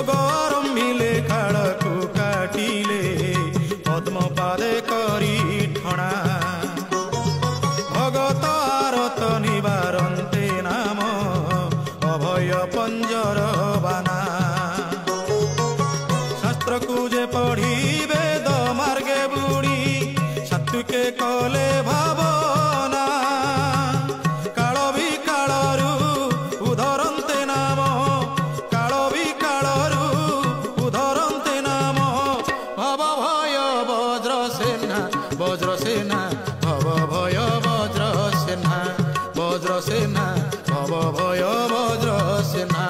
गरमिले काळकु काटिले पद्म पादे करी ठणा भगत आरत निवारन्ते नाम अभय पंजर बाना शास्त्र को जे पढ़ी वेद मार्गे बुड़ी सात्विके कले भावना काल भी कालरू उधरन्ते नाम काल भी कालरू उधरन्ते नाम भव भय वज्रसेना वज्रसेना भव भय वज्रसेना वज्रसेना भव भय वज्रसेना